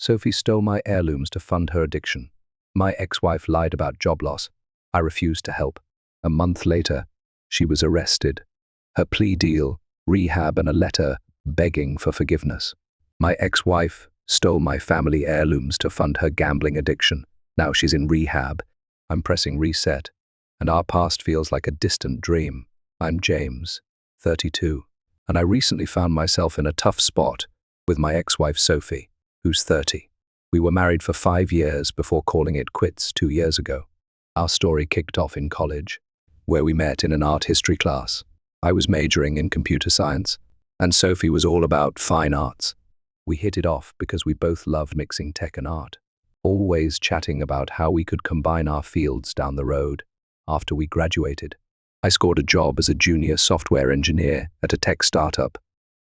Sophie stole my heirlooms to fund her addiction. My ex-wife lied about job loss. I refused to help. A month later, she was arrested. Her plea deal, rehab, and a letter begging for forgiveness. My ex-wife stole my family heirlooms to fund her gambling addiction. Now she's in rehab. I'm pressing reset, and our past feels like a distant dream. I'm James, 32, and I recently found myself in a tough spot with my ex-wife Sophie, who's 30. We were married for 5 years before calling it quits 2 years ago. Our story kicked off in college, where we met in an art history class. I was majoring in computer science, and Sophie was all about fine arts. We hit it off because we both loved mixing tech and art, always chatting about how we could combine our fields down the road. After we graduated, I scored a job as a junior software engineer at a tech startup,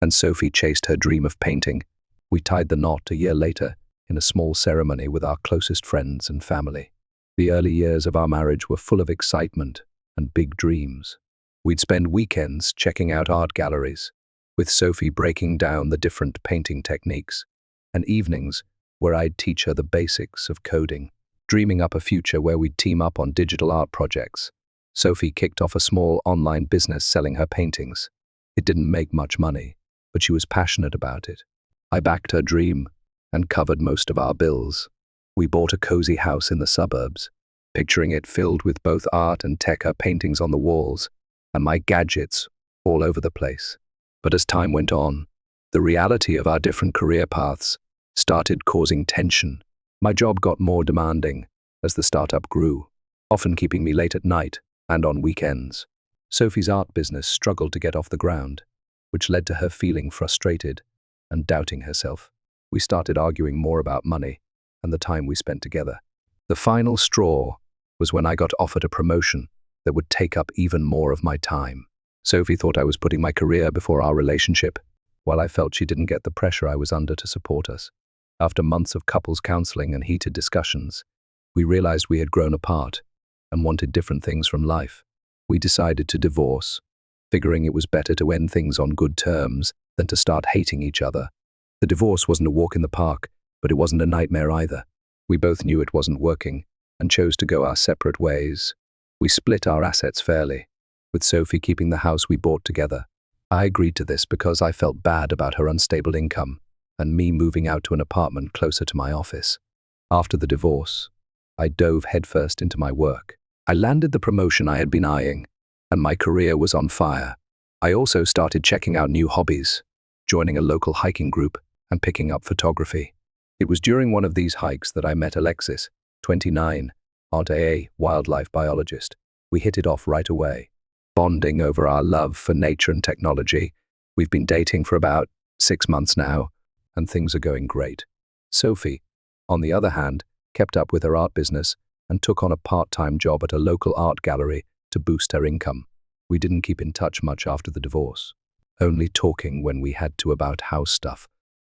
and Sophie chased her dream of painting. We tied the knot a year later in a small ceremony with our closest friends and family. The early years of our marriage were full of excitement and big dreams. We'd spend weekends checking out art galleries, with Sophie breaking down the different painting techniques, and evenings where I'd teach her the basics of coding, dreaming up a future where we'd team up on digital art projects. Sophie kicked off a small online business selling her paintings. It didn't make much money, but she was passionate about it. I backed her dream and covered most of our bills. We bought a cozy house in the suburbs, picturing it filled with both art and tech, her paintings on the walls, and my gadgets all over the place. But as time went on, the reality of our different career paths started causing tension. My job got more demanding as the startup grew, often keeping me late at night and on weekends. Sophie's art business struggled to get off the ground, which led to her feeling frustrated and doubting herself. We started arguing more about money and the time we spent together. The final straw was when I got offered a promotion that would take up even more of my time. Sophie thought I was putting my career before our relationship, while I felt she didn't get the pressure I was under to support us. After months of couples counseling and heated discussions, we realized we had grown apart and wanted different things from life. We decided to divorce, figuring it was better to end things on good terms than to start hating each other. The divorce wasn't a walk in the park, but it wasn't a nightmare either. We both knew it wasn't working and chose to go our separate ways. We split our assets fairly, with Sophie keeping the house we bought together. I agreed to this because I felt bad about her unstable income and me moving out to an apartment closer to my office. After the divorce, I dove headfirst into my work. I landed the promotion I had been eyeing, and my career was on fire. I also started checking out new hobbies, joining a local hiking group and picking up photography. It was during one of these hikes that I met Alexis, 29, AITA wildlife biologist. We hit it off right away, bonding over our love for nature and technology. We've been dating for about 6 months now, and things are going great. Sophie, on the other hand, kept up with her art business and took on a part-time job at a local art gallery to boost her income. We didn't keep in touch much after the divorce, only talking when we had to about house stuff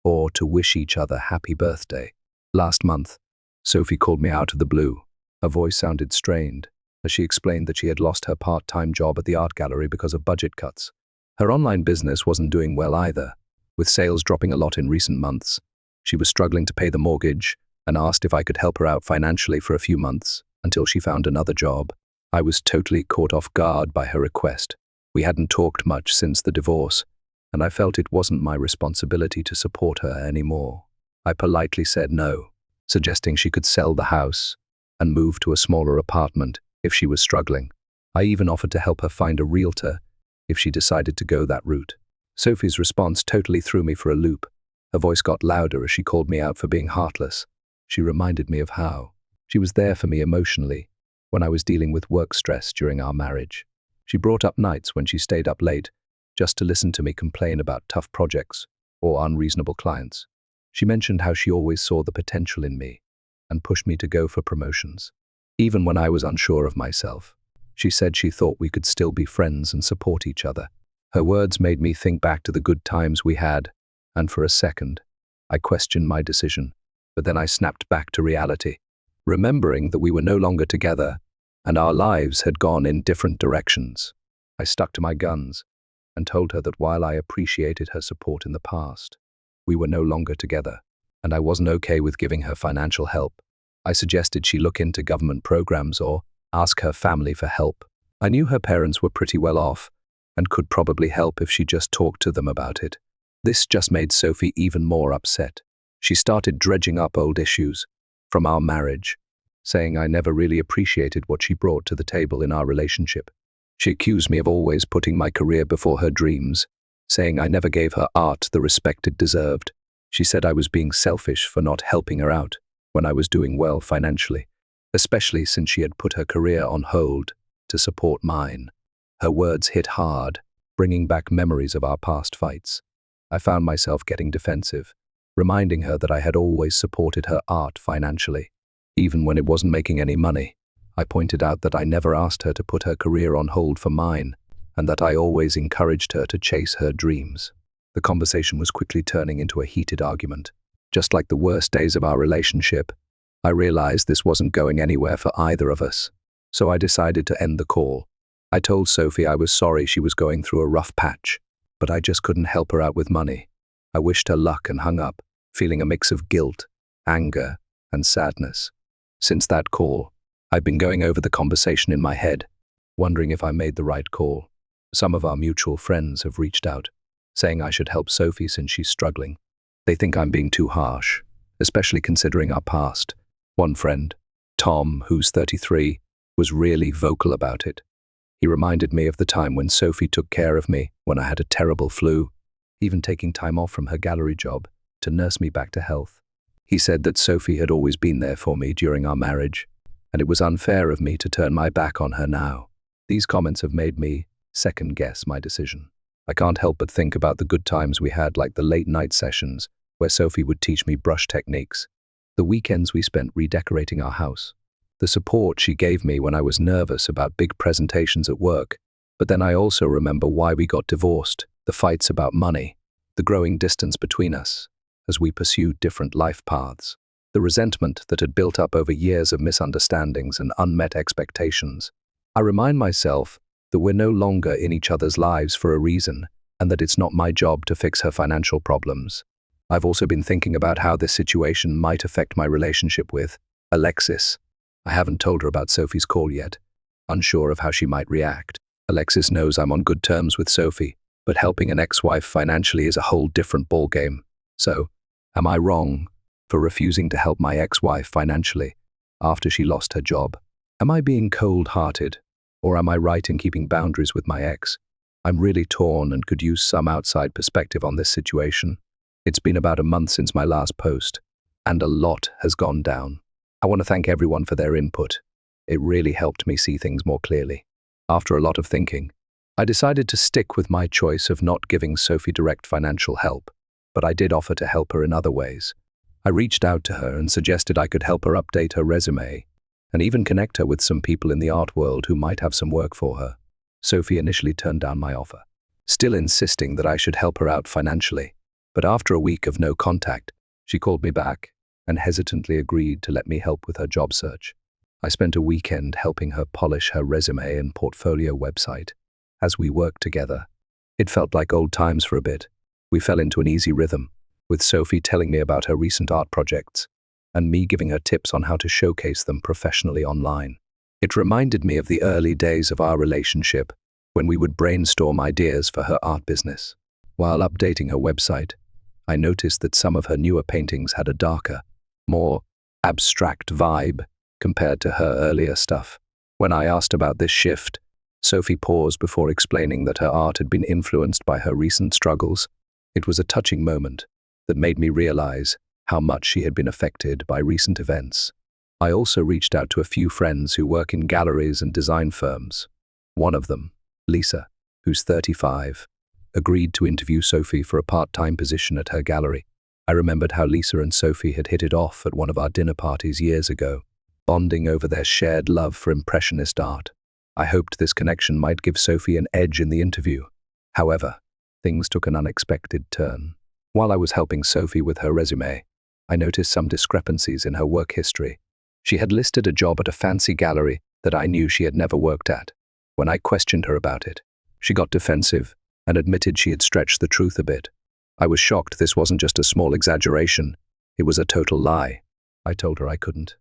or to wish each other happy birthday. Last month, Sophie called me out of the blue. Her voice sounded strained as she explained that she had lost her part-time job at the art gallery because of budget cuts. Her online business wasn't doing well either, with sales dropping a lot in recent months. She was struggling to pay the mortgage and asked if I could help her out financially for a few months until she found another job. I was totally caught off guard by her request. We hadn't talked much since the divorce, and I felt it wasn't my responsibility to support her anymore. I politely said no, suggesting she could sell the house and move to a smaller apartment if she was struggling. I even offered to help her find a realtor if she decided to go that route. Sophie's response totally threw me for a loop. Her voice got louder as she called me out for being heartless. She reminded me of how she was there for me emotionally when I was dealing with work stress during our marriage. She brought up nights when she stayed up late just to listen to me complain about tough projects or unreasonable clients. She mentioned how she always saw the potential in me and pushed me to go for promotions, even when I was unsure of myself. She said she thought we could still be friends and support each other. Her words made me think back to the good times we had, and for a second, I questioned my decision. But then I snapped back to reality, remembering that we were no longer together and our lives had gone in different directions. I stuck to my guns and told her that while I appreciated her support in the past, we were no longer together, and I wasn't okay with giving her financial help. I suggested she look into government programs or ask her family for help. I knew her parents were pretty well off and could probably help if she just talked to them about it. This just made Sophie even more upset. She started dredging up old issues from our marriage, saying I never really appreciated what she brought to the table in our relationship. She accused me of always putting my career before her dreams, saying I never gave her art the respect it deserved. She said I was being selfish for not helping her out when I was doing well financially, especially since she had put her career on hold to support mine. Her words hit hard, bringing back memories of our past fights. I found myself getting defensive, reminding her that I had always supported her art financially, even when it wasn't making any money. I pointed out that I never asked her to put her career on hold for mine, and that I always encouraged her to chase her dreams. The conversation was quickly turning into a heated argument. Just like the worst days of our relationship, I realized this wasn't going anywhere for either of us, so I decided to end the call. I told Sophie I was sorry she was going through a rough patch, but I just couldn't help her out with money. I wished her luck and hung up, feeling a mix of guilt, anger, and sadness. Since that call, I've been going over the conversation in my head, wondering if I made the right call. Some of our mutual friends have reached out, saying I should help Sophie since she's struggling. They think I'm being too harsh, especially considering our past. One friend, Tom, who's 33, was really vocal about it. He reminded me of the time when Sophie took care of me when I had a terrible flu, even taking time off from her gallery job to nurse me back to health. He said that Sophie had always been there for me during our marriage, and it was unfair of me to turn my back on her now. These comments have made me second-guess my decision. I can't help but think about the good times we had, like the late-night sessions where Sophie would teach me brush techniques, the weekends we spent redecorating our house, the support she gave me when I was nervous about big presentations at work. But then I also remember why we got divorced, the fights about money, the growing distance between us as we pursued different life paths, the resentment that had built up over years of misunderstandings and unmet expectations. I remind myself that we're no longer in each other's lives for a reason, and that it's not my job to fix her financial problems. I've also been thinking about how this situation might affect my relationship with Alexis. I haven't told her about Sophie's call yet, unsure of how she might react. Alexis knows I'm on good terms with Sophie, but helping an ex-wife financially is a whole different ballgame. So, am I wrong for refusing to help my ex-wife financially after she lost her job? Am I being cold-hearted, or am I right in keeping boundaries with my ex? I'm really torn and could use some outside perspective on this situation. It's been about a month since my last post, and a lot has gone down. I want to thank everyone for their input. It really helped me see things more clearly. After a lot of thinking, I decided to stick with my choice of not giving Sophie direct financial help, but I did offer to help her in other ways. I reached out to her and suggested I could help her update her resume, and even connect her with some people in the art world who might have some work for her. Sophie initially turned down my offer, still insisting that I should help her out financially. But after a week of no contact, she called me back and hesitantly agreed to let me help with her job search. I spent a weekend helping her polish her resume and portfolio website. As we worked together, it felt like old times for a bit. We fell into an easy rhythm, with Sophie telling me about her recent art projects and me giving her tips on how to showcase them professionally online. It reminded me of the early days of our relationship when we would brainstorm ideas for her art business. While updating her website, I noticed that some of her newer paintings had a darker, more abstract vibe compared to her earlier stuff. When I asked about this shift, Sophie paused before explaining that her art had been influenced by her recent struggles. It was a touching moment that made me realize how much she had been affected by recent events. I also reached out to a few friends who work in galleries and design firms. One of them, Lisa, who's 35, agreed to interview Sophie for a part-time position at her gallery. I remembered how Lisa and Sophie had hit it off at one of our dinner parties years ago, bonding over their shared love for impressionist art. I hoped this connection might give Sophie an edge in the interview. However, things took an unexpected turn. While I was helping Sophie with her resume, I noticed some discrepancies in her work history. She had listed a job at a fancy gallery that I knew she had never worked at. When I questioned her about it, she got defensive and admitted she had stretched the truth a bit. I was shocked this wasn't just a small exaggeration. It was a total lie. I told her I couldn't,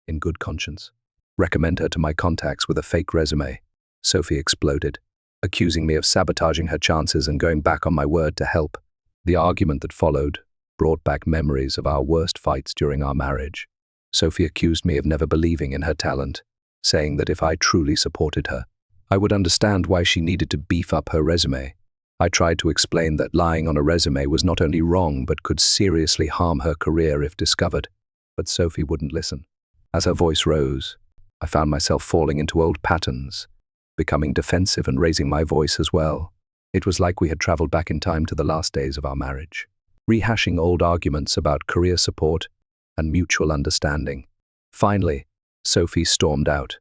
in good conscience, recommend her to my contacts with a fake resume. Sophie exploded, accusing me of sabotaging her chances and going back on my word to help. The argument that followed brought back memories of our worst fights during our marriage. Sophie accused me of never believing in her talent, saying that if I truly supported her, I would understand why she needed to beef up her resume. I tried to explain that lying on a resume was not only wrong but could seriously harm her career if discovered, but Sophie wouldn't listen. As her voice rose, I found myself falling into old patterns, becoming defensive and raising my voice as well. It was like we had traveled back in time to the last days of our marriage, rehashing old arguments about career support and mutual understanding. Finally, Sophie stormed out,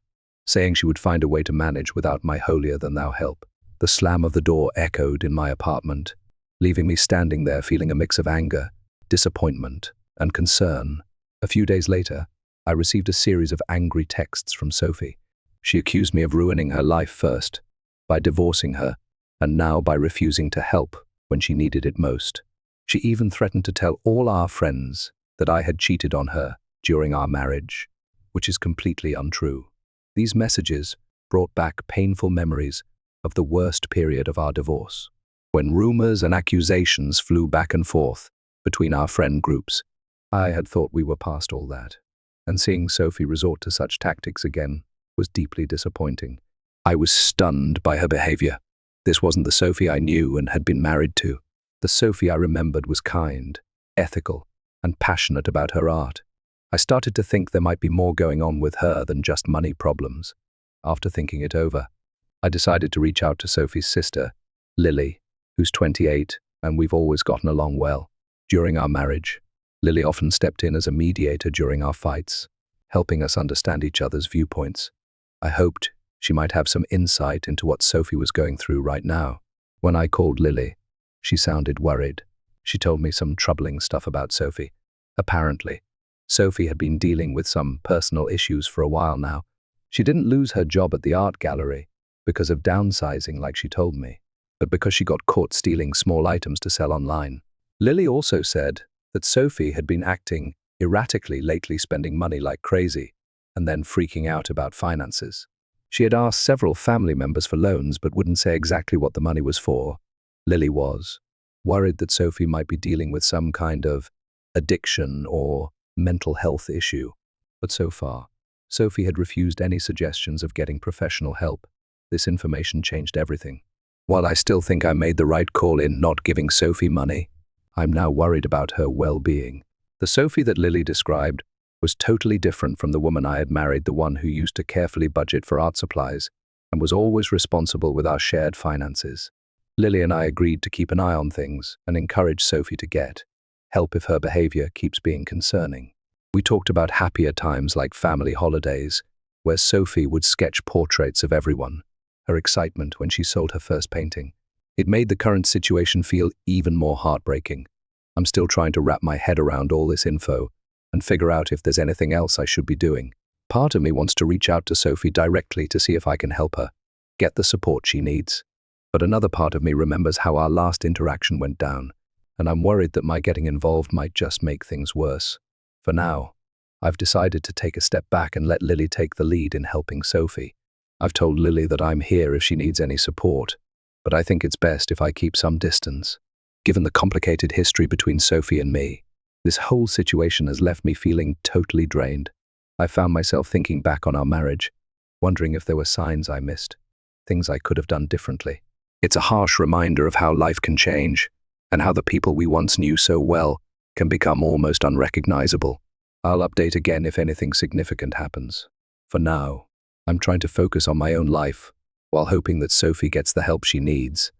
saying she would find a way to manage without my holier-than-thou help. The slam of the door echoed in my apartment, leaving me standing there feeling a mix of anger, disappointment, and concern. A few days later, I received a series of angry texts from Sophie. She accused me of ruining her life first, by divorcing her, and now by refusing to help when she needed it most. She even threatened to tell all our friends that I had cheated on her during our marriage, which is completely untrue. These messages brought back painful memories of the worst period of our divorce, when rumors and accusations flew back and forth between our friend groups. I had thought we were past all that, and seeing Sophie resort to such tactics again was deeply disappointing. I was stunned by her behavior. This wasn't the Sophie I knew and had been married to. The Sophie I remembered was kind, ethical, and passionate about her art. I started to think there might be more going on with her than just money problems. After thinking it over, I decided to reach out to Sophie's sister, Lily, who's 28, and we've always gotten along well. During our marriage, Lily often stepped in as a mediator during our fights, helping us understand each other's viewpoints. I hoped she might have some insight into what Sophie was going through right now. When I called Lily, she sounded worried. She told me some troubling stuff about Sophie. Apparently, Sophie had been dealing with some personal issues for a while now. She didn't lose her job at the art gallery because of downsizing like she told me, but because she got caught stealing small items to sell online. Lily also said that Sophie had been acting erratically lately, spending money like crazy, and then freaking out about finances. She had asked several family members for loans but wouldn't say exactly what the money was for. Lily was worried that Sophie might be dealing with some kind of addiction or mental health issue, but so far, Sophie had refused any suggestions of getting professional help. This information changed everything. While I still think I made the right call in not giving Sophie money, I'm now worried about her well-being. The Sophie that Lily described was totally different from the woman I had married, the one who used to carefully budget for art supplies and was always responsible with our shared finances. Lily and I agreed to keep an eye on things and encourage Sophie to get help if her behavior keeps being concerning. We talked about happier times like family holidays, where Sophie would sketch portraits of everyone, her excitement when she sold her first painting. It made the current situation feel even more heartbreaking. I'm still trying to wrap my head around all this info and figure out if there's anything else I should be doing. Part of me wants to reach out to Sophie directly to see if I can help her get the support she needs. But another part of me remembers how our last interaction went down, and I'm worried that my getting involved might just make things worse. For now, I've decided to take a step back and let Lily take the lead in helping Sophie. I've told Lily that I'm here if she needs any support, but I think it's best if I keep some distance. Given the complicated history between Sophie and me, this whole situation has left me feeling totally drained. I found myself thinking back on our marriage, wondering if there were signs I missed, things I could have done differently. It's a harsh reminder of how life can change, and how the people we once knew so well can become almost unrecognizable. I'll update again if anything significant happens. For now, I'm trying to focus on my own life, while hoping that Sophie gets the help she needs.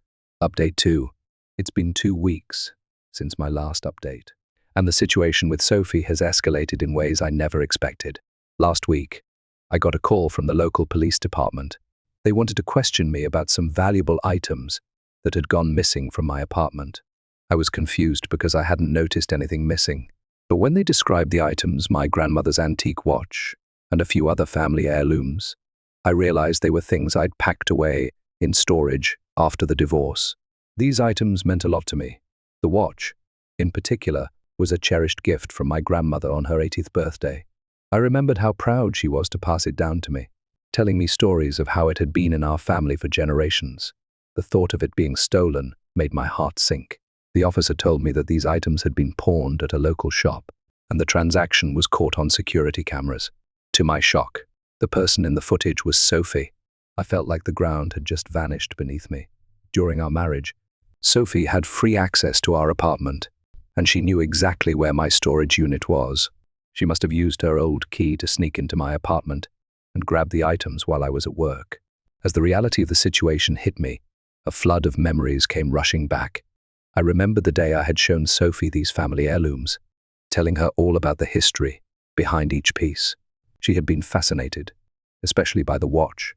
Update 2. It's been 2 weeks since my last update, and the situation with Sophie has escalated in ways I never expected. Last week, I got a call from the local police department. They wanted to question me about some valuable items that had gone missing from my apartment. I was confused because I hadn't noticed anything missing, but when they described the items, my grandmother's antique watch and a few other family heirlooms, I realized they were things I'd packed away in storage after the divorce. These items meant a lot to me. The watch, in particular, was a cherished gift from my grandmother on her 80th birthday. I remembered how proud she was to pass it down to me, telling me stories of how it had been in our family for generations. The thought of it being stolen made my heart sink. The officer told me that these items had been pawned at a local shop, and the transaction was caught on security cameras. To my shock, the person in the footage was Sophie. I felt like the ground had just vanished beneath me. During our marriage, Sophie had free access to our apartment, and she knew exactly where my storage unit was. She must have used her old key to sneak into my apartment and grab the items while I was at work. As the reality of the situation hit me, a flood of memories came rushing back. I remembered the day I had shown Sophie these family heirlooms, telling her all about the history behind each piece. She had been fascinated, especially by the watch,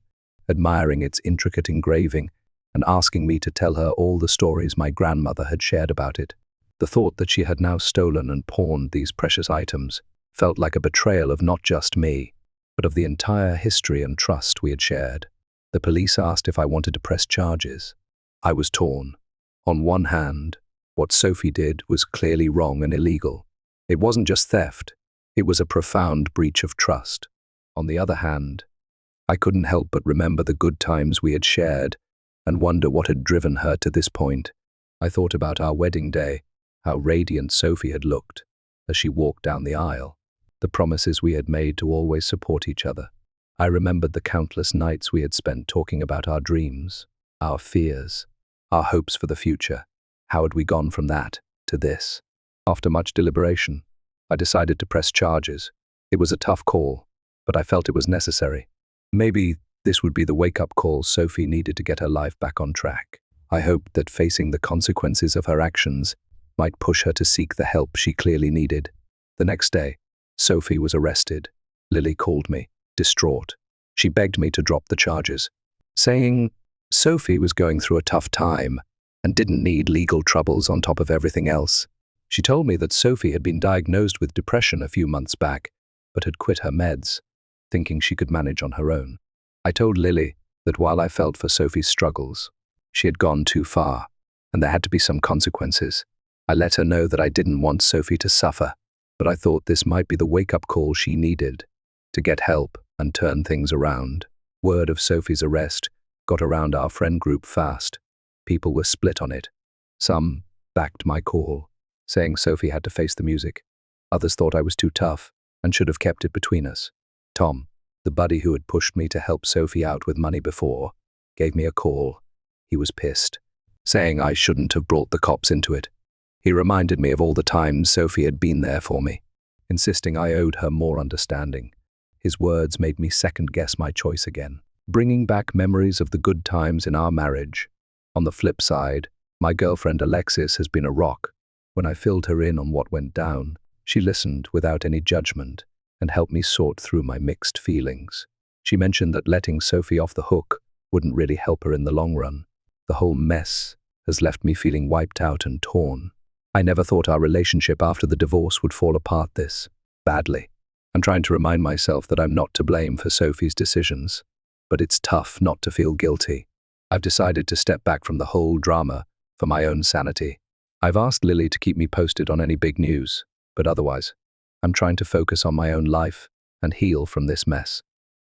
admiring its intricate engraving and asking me to tell her all the stories my grandmother had shared about it. The thought that she had now stolen and pawned these precious items felt like a betrayal of not just me, but of the entire history and trust we had shared. The police asked if I wanted to press charges. I was torn. On one hand, what Sophie did was clearly wrong and illegal. It wasn't just theft, it was a profound breach of trust. On the other hand, I couldn't help but remember the good times we had shared and wonder what had driven her to this point. I thought about our wedding day, how radiant Sophie had looked as she walked down the aisle, the promises we had made to always support each other. I remembered the countless nights we had spent talking about our dreams, our fears, our hopes for the future. How had we gone from that to this? After much deliberation, I decided to press charges. It was a tough call, but I felt it was necessary. Maybe this would be the wake-up call Sophie needed to get her life back on track. I hoped that facing the consequences of her actions might push her to seek the help she clearly needed. The next day, Sophie was arrested. Lily called me, distraught. She begged me to drop the charges, saying Sophie was going through a tough time and didn't need legal troubles on top of everything else. She told me that Sophie had been diagnosed with depression a few months back, but had quit her meds, thinking she could manage on her own. I told Lily that while I felt for Sophie's struggles, she had gone too far, and there had to be some consequences. I let her know that I didn't want Sophie to suffer, but I thought this might be the wake-up call she needed to get help and turn things around. Word of Sophie's arrest got around our friend group fast. People were split on it. Some backed my call, saying Sophie had to face the music. Others thought I was too tough and should have kept it between us. Tom, the buddy who had pushed me to help Sophie out with money before, gave me a call. He was pissed, saying I shouldn't have brought the cops into it. He reminded me of all the times Sophie had been there for me, insisting I owed her more understanding. His words made me second-guess my choice again, bringing back memories of the good times in our marriage. On the flip side, my girlfriend Alexis has been a rock. When I filled her in on what went down, she listened without any judgment and helped me sort through my mixed feelings. She mentioned that letting Sophie off the hook wouldn't really help her in the long run. The whole mess has left me feeling wiped out and torn. I never thought our relationship after the divorce would fall apart this badly. I'm trying to remind myself that I'm not to blame for Sophie's decisions, but it's tough not to feel guilty. I've decided to step back from the whole drama for my own sanity. I've asked Lily to keep me posted on any big news, but otherwise, I'm trying to focus on my own life and heal from this mess.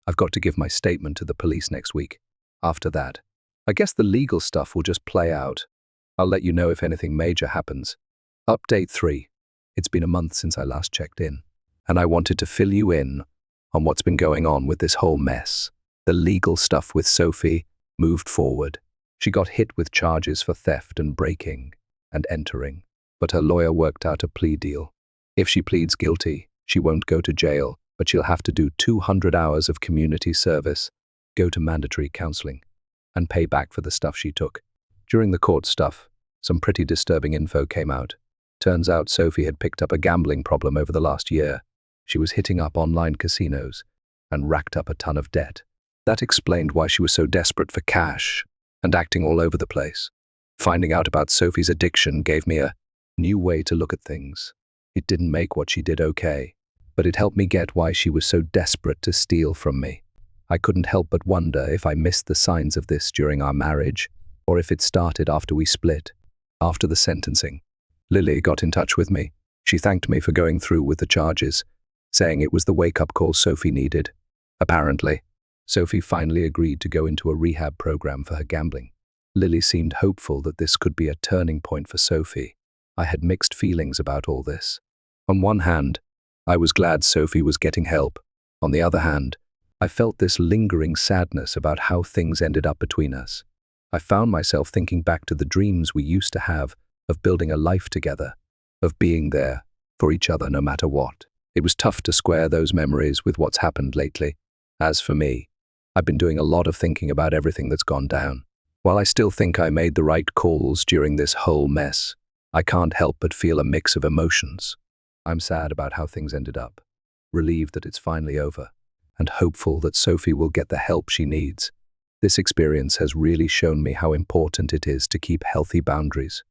I've got to give my statement to the police next week. After that, I guess the legal stuff will just play out. I'll let you know if anything major happens. Update 3. It's been a month since I last checked in, and I wanted to fill you in on what's been going on with this whole mess. The legal stuff with Sophie moved forward. She got hit with charges for theft and breaking and entering, but her lawyer worked out a plea deal. If she pleads guilty, she won't go to jail, but she'll have to do 200 hours of community service, go to mandatory counseling, and pay back for the stuff she took. During the court stuff, some pretty disturbing info came out. Turns out Sophie had picked up a gambling problem over the last year. She was hitting up online casinos and racked up a ton of debt. That explained why she was so desperate for cash and acting all over the place. Finding out about Sophie's addiction gave me a new way to look at things. It didn't make what she did okay, but it helped me get why she was so desperate to steal from me. I couldn't help but wonder if I missed the signs of this during our marriage, or if it started after we split. After the sentencing, Lily got in touch with me, She thanked me for going through with the charges, saying it was the wake-up call Sophie needed. Apparently, Sophie finally agreed to go into a rehab program for her gambling. Lily seemed hopeful that this could be a turning point for Sophie. I had mixed feelings about all this. On one hand, I was glad Sophie was getting help. On the other hand, I felt this lingering sadness about how things ended up between us. I found myself thinking back to the dreams we used to have of building a life together, of being there for each other no matter what. It was tough to square those memories with what's happened lately. As for me, I've been doing a lot of thinking about everything that's gone down. While I still think I made the right calls during this whole mess, I can't help but feel a mix of emotions. I'm sad about how things ended up, relieved that it's finally over, and hopeful that Sophie will get the help she needs. This experience has really shown me how important it is to keep healthy boundaries,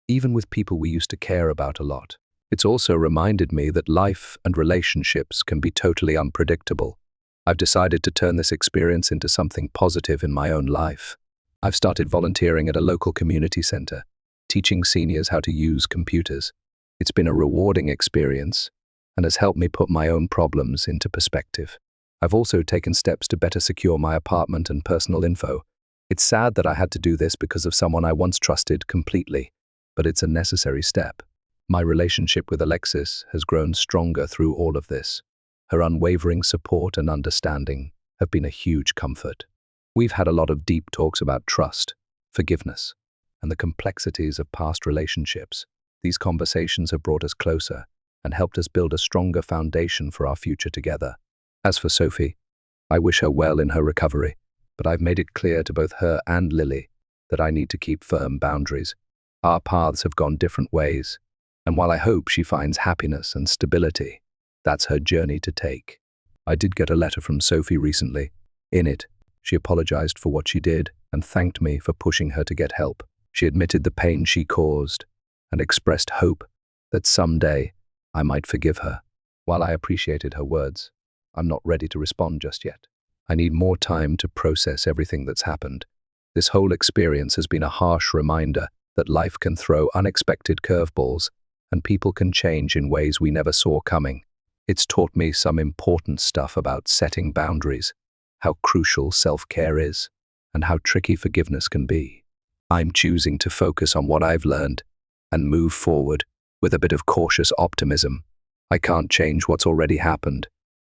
even with people we used to care about a lot. It's also reminded me that life and relationships can be totally unpredictable. I've decided to turn this experience into something positive in my own life. I've started volunteering at a local community center, teaching seniors how to use computers. It's been a rewarding experience and has helped me put my own problems into perspective. I've also taken steps to better secure my apartment and personal info. It's sad that I had to do this because of someone I once trusted completely, but it's a necessary step. My relationship with Alexis has grown stronger through all of this. Her unwavering support and understanding have been a huge comfort. We've had a lot of deep talks about trust, forgiveness, and the complexities of past relationships. These conversations have brought us closer and helped us build a stronger foundation for our future together. As for Sophie, I wish her well in her recovery, but I've made it clear to both her and Lily that I need to keep firm boundaries. Our paths have gone different ways, and while I hope she finds happiness and stability, that's her journey to take. I did get a letter from Sophie recently. In it, she apologized for what she did and thanked me for pushing her to get help. She admitted the pain she caused and expressed hope that someday I might forgive her. While I appreciated her words, I'm not ready to respond just yet. I need more time to process everything that's happened. This whole experience has been a harsh reminder that life can throw unexpected curveballs and people can change in ways we never saw coming. It's taught me some important stuff about setting boundaries, how crucial self-care is, and how tricky forgiveness can be. I'm choosing to focus on what I've learned and move forward with a bit of cautious optimism. I can't change what's already happened,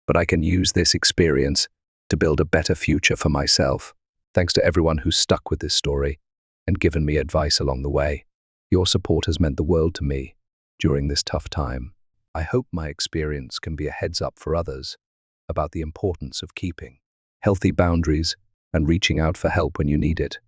but I can use this experience to build a better future for myself. Thanks to everyone who's stuck with this story and given me advice along the way. Your support has meant the world to me during this tough time. I hope my experience can be a heads up for others about the importance of keeping healthy boundaries and reaching out for help when you need it.